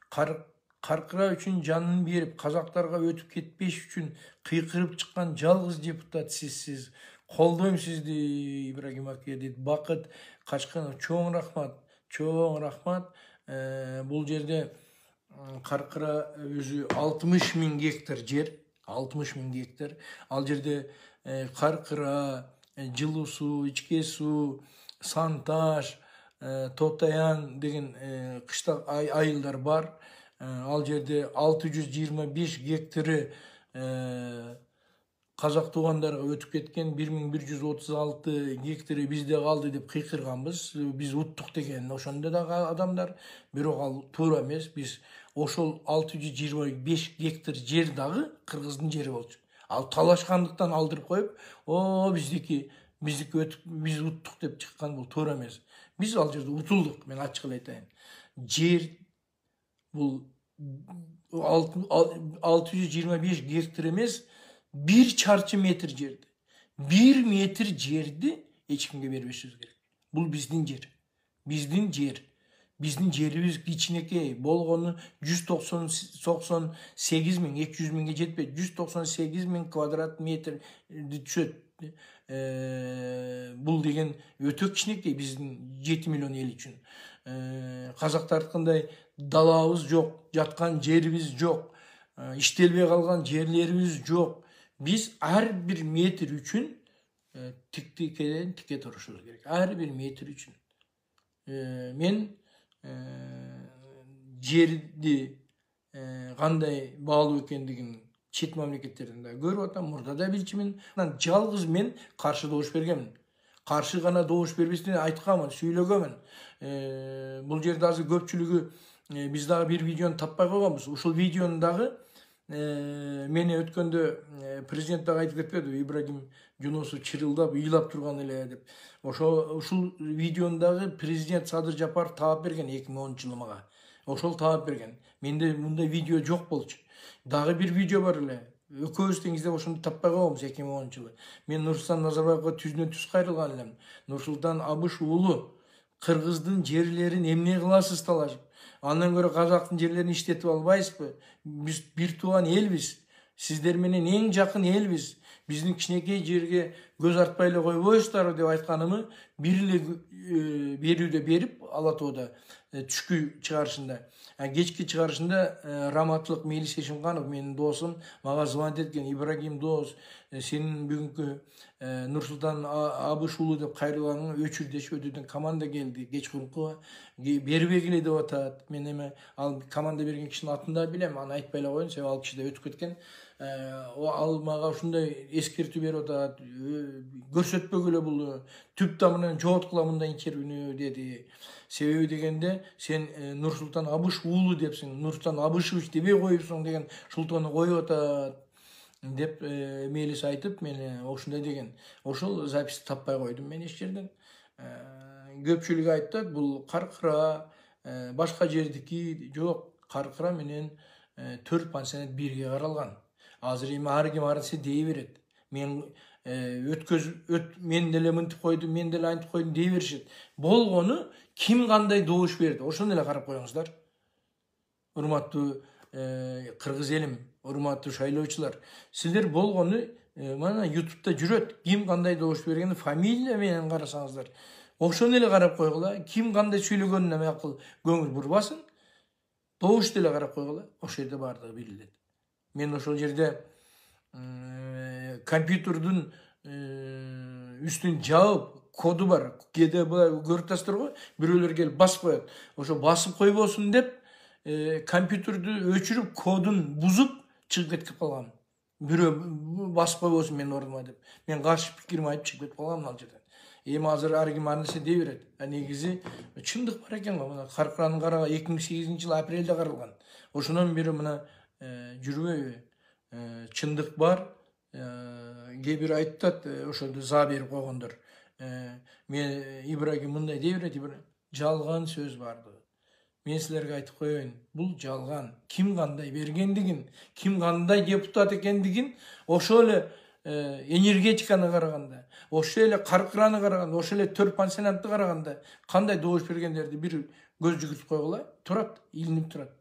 Каркыра үчүн жанын берип, казактарга өтүп кетпеш үчүн кыйкырып чыккан жалгыз депутат сизсиз. Колдойм сизди, Ибрагим аке, дейт Бакыт Качканов. Чоң рахмат, чоң рахмат. Бул жерде Каркыра өзү 60 000 гектар жер, 60 000 гектар. Ал жерде Каркыра, жылуу суу, ичке суу, Санташ, Тотаян деген кыштак айылдар бар. Ал жерде 625 гектары казак туугандарга өтүп кеткен, 1136 гектары бизде калды деп кыйкырганбыз. Биз уттук деген ошондо дагы адамдар, бирок ал туура эмес. Биз ошол 625 гектар жер дагы кыргыздын жери болчу. Ал талашкандыктан алдырып коюп, биздики өтүп, биз уттук деп чыккан, бул туура эмес. Биз ал жерде утулдук, мен ачык эле айтайын. Жер бул 625 гектар эмес, 1 чарчы метр жерди. 1 метр жерди эч кимге бербешибиз керек. Бул биздин жер. Биздин жер. Биздин жерибиз кичинекей болгону 198 000, 200 000 жетпейт. 198 000 квадрат метр түшөт. Бул деген өтө кичинекей биздин 7 миллион эл үчүн. Казактардыкындай далабыз жок, жаткан жерибиз жок, иштелбей калган жерлерибиз жок. Биз ар бир метр үчүн тиктикеден тике турушубуз керек. Ар бир метр үчүн. Мен жерди кандай баалуу экендигин чет мамлекеттерден да көрүп атам, мурда да билчүмүн. Жалгыз мен каршы добуш бергенмин. Каршы гана добуш бербестен айтканмын, сүйлөгөнмүн. Бул жерде азыр көпчүлүгү биз дагы бир видеону таппай койгонбуз. Ушул видеону дагы мени өткөндө президент дагы айтып кетпеди, Ибрагим Жунусов чырылдап, ыйлап турган эле деп. Ушул видеону дагы президент Садыр Жапаров таап берген 2010-жылы мага. Ошол таап берген. Менде мындай видео жок болчу. Дагы бир видео бар эле. Экөөбүз тең издеп ошону таппай койгонбуз 2010-жылы. Мен Нурсултан Назарбаевга түздөн түз кайрылган элем. Нурсултан Абыш уулу, кыргыздын жерлерин эмне кыласыз талашып? Андан көрө казактын жерлерин иштетип албайсызбы? Биз бир тууган элбиз. Сиздер менен эң жакын элбиз. Биздин кичинекей жерге көз артпай эле койбойсуздарбы деп айтканымы бир эле берүүдө берип, Ала Тоодо түшкү чыгарышында. Кечки чыгарышында Раматлык Мелис Эшимханов, менин досум, мага звонить эткен. Ибрагим дос, сенин бүгүнкү Нурсултан Абыш уулу деп кайрылганыңа өчүрдөш өтүүдөн команда келди. Кечкурунку бербегиле деп атат. Мен эме ал команда берген кишинин атын да билем, аны айтпай эле коеюн, себеби ал киши да өтүп кеткен. Ал мага ушундай эскертүү берип атат. Көрсөтпөгүлө бул түп тамырынан жоготкула мындай интервьюну деди. Себеби дегенде сен Нурсултан Абыш уулу депсиң, Нурсултан Абышевич дебей коюпсуң деген шултону коюп атат деп Мелис айтып, мени ошондой деген. Ошол записти таппай койдум мен эч жерден. Көпчүлүк айтат, бул Каркыра башка жердики жок. Каркыра менен 4 пансионат бирге каралган. Азыр эми ар ким ар нерсе дей берет. Мен мен деле мынтип койдум, мен деле антип койдум дей беришет. Болгону ким кандай добуш берди, ошону эле карап коюңуздар. Урматтуу кыргыз элим, урматтуу шайлоочулар, силер болгону мана YouTube'да жүрөт. Ким кандай добуш бергенин фамилия менен карасаңыздар. Ошону эле карап койгула. Ким кандай сүйлөгөнүнө макул көңүл бурбасын. Добушты эле карап койгула. Ошол жерде бардыгы билинет. Мен ошол жерде компьютердун үстүн жабып, коду бар. Кээде көрүп атасыздар го, бирөөлөр келип басып коет. Ошо басып койбосун деп компьютерди өчүрүп, кодун бузуп чыгып кетип калгам. Бирөө басып койбосун менин ордума деп. Мен каршы пикирими айтып чыгып кетип калгам ал жерден. Эми азыр ар ким ар нерсе дей берет. Негизи чындык бар экен го. Мына Каркыранын карага 2008-жылы апрелде каралган. Ошондон бери мына жүрбөйбү? Чындык бар. Кээ бир айтат, ошондо за берип койгондор. Мен Ибрагим мындай дей берет, жалган сөз барды. Мен силерге айтып коеюн, бул жалган. Ким кандай бергендигин, ким кандай депутат экендигин, ошол эле энергетиканы караганда, ошол эле Каркыраны караганда, ошол эле 4 пансионатты караганда кандай добуш бергендерди бир көз жүгүртүп койгула, турат, илинип турат.